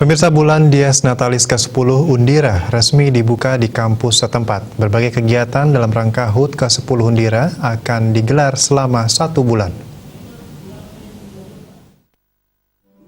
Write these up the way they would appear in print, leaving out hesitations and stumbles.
Pemirsa, bulan Dies Natalis ke-10 Undira resmi dibuka di kampus setempat. Berbagai kegiatan dalam rangka HUT ke-10 Undira akan digelar selama 1 bulan.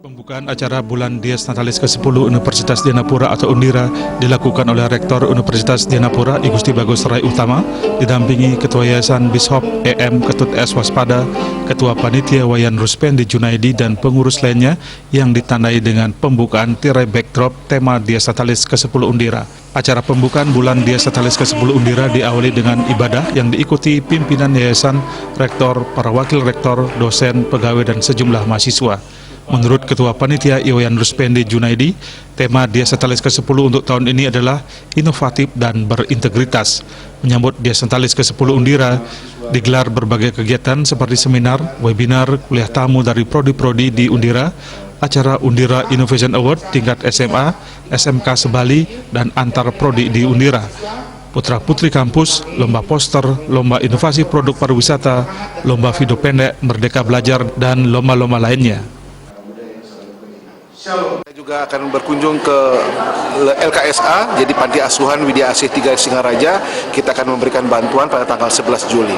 Pembukaan acara bulan Dies Natalis ke-10 Universitas Dianapura atau Undira dilakukan oleh Rektor Universitas Dianapura I Gusti Bagus Rai Utama, didampingi Ketua Yayasan Bishop EM Ketut S. Waspada, Ketua Panitia Wayan Ruspendi Junaidi, dan pengurus lainnya yang ditandai dengan pembukaan tirai backdrop tema Dies Natalis ke-10 Undira. Acara pembukaan bulan Dies Natalis ke-10 Undira diawali dengan ibadah yang diikuti pimpinan yayasan, rektor, para wakil rektor, dosen, pegawai, dan sejumlah mahasiswa. Menurut Ketua Panitia Wayan Ruspendi Junaidi, tema Dies Natalis ke-10 untuk tahun ini adalah inovatif dan berintegritas. Menyambut Dies Natalis ke-10 Undira, digelar berbagai kegiatan seperti seminar, webinar, kuliah tamu dari prodi-prodi di Undira, acara Undira Innovation Award tingkat SMA, SMK Sebali, dan antar prodi di Undira. Putra-putri kampus, lomba poster, lomba inovasi produk pariwisata, lomba video pendek, Merdeka Belajar, dan lomba-lomba lainnya. Saya juga akan berkunjung ke LKSA, jadi Panti Asuhan Widya Asih 3 Singaraja. Kita akan memberikan bantuan pada tanggal 11 Juli.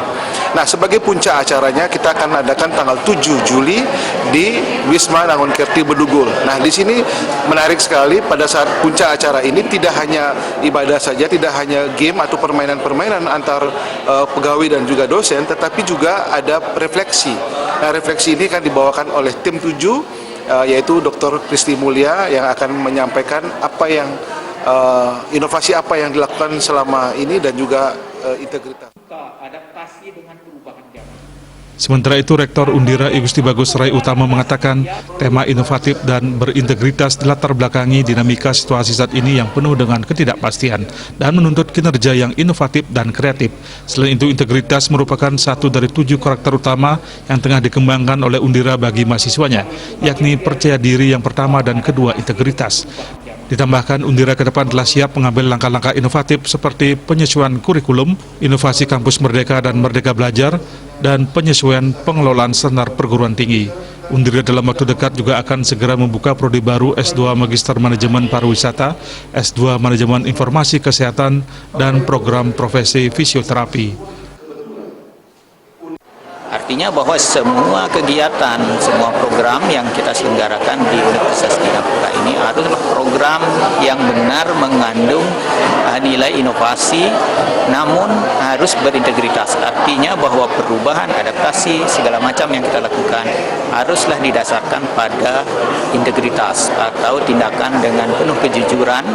Nah, sebagai puncak acaranya kita akan adakan tanggal 7 Juli di Wisma Nangunkerti Bedugul. Nah, di sini menarik sekali, pada saat puncak acara ini tidak hanya ibadah saja, tidak hanya game atau permainan-permainan antar pegawai dan juga dosen, tetapi juga ada refleksi. Nah, refleksi ini kan dibawakan oleh tim 7, yaitu Dr. Kristi Mulia yang akan menyampaikan apa yang inovasi apa yang dilakukan selama ini dan juga integritas. Adaptasi dengan perubahan zaman. Sementara itu, Rektor Undira I Gusti Bagus Rai Utama mengatakan tema inovatif dan berintegritas dilatar belakangi dinamika situasi saat ini yang penuh dengan ketidakpastian dan menuntut kinerja yang inovatif dan kreatif. Selain itu, integritas merupakan satu dari 7 karakter utama yang tengah dikembangkan oleh Undira bagi mahasiswanya, yakni percaya diri yang pertama dan kedua, integritas. Ditambahkan, Undira ke depan telah siap mengambil langkah-langkah inovatif seperti penyesuaian kurikulum, inovasi kampus Merdeka dan Merdeka Belajar, dan penyesuaian pengelolaan standar perguruan tinggi. Undira dalam waktu dekat juga akan segera membuka prodi baru S2 Magister Manajemen Pariwisata, S2 Manajemen Informasi Kesehatan, dan program profesi fisioterapi. Artinya bahwa semua kegiatan, semua program yang kita selenggarakan di Universitas Dianapura ini adalah program yang benar mengandung nilai inovasi, namun harus berintegritas. Artinya bahwa perubahan, adaptasi, segala macam yang kita lakukan haruslah didasarkan pada integritas atau tindakan dengan penuh kejujuran,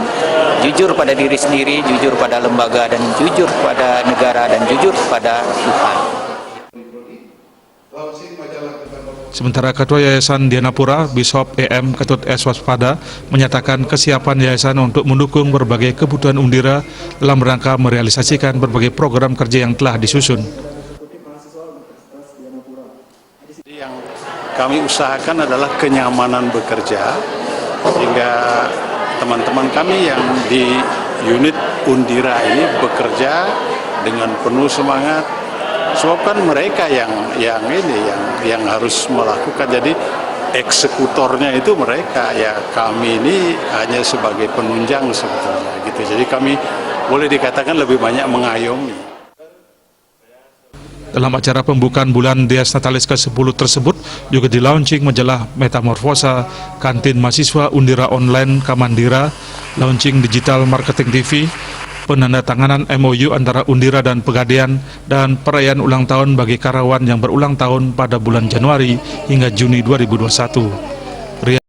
jujur pada diri sendiri, jujur pada lembaga, dan jujur pada negara, dan jujur pada Tuhan. Sementara Ketua Yayasan Dianapura, Bishop EM Ketut S. Waspada, menyatakan kesiapan yayasan untuk mendukung berbagai kebutuhan Undira dalam rangka merealisasikan berbagai program kerja yang telah disusun. Yang kami usahakan adalah kenyamanan bekerja, sehingga teman-teman kami yang di unit Undira ini bekerja dengan penuh semangat. Sebab kan mereka yang harus melakukan, jadi eksekutornya itu mereka, ya kami ini hanya sebagai penunjang sebetulnya gitu. Jadi kami boleh dikatakan lebih banyak mengayomi. Dalam acara pembukaan bulan Dies Natalis ke-10 tersebut juga di-launching majalah Metamorfosa, kantin mahasiswa Undira Online Kamandira, launching digital marketing TV, penandatanganan MOU antara Undira dan Pegadaian, dan perayaan ulang tahun bagi karyawan yang berulang tahun pada bulan Januari hingga Juni 2021.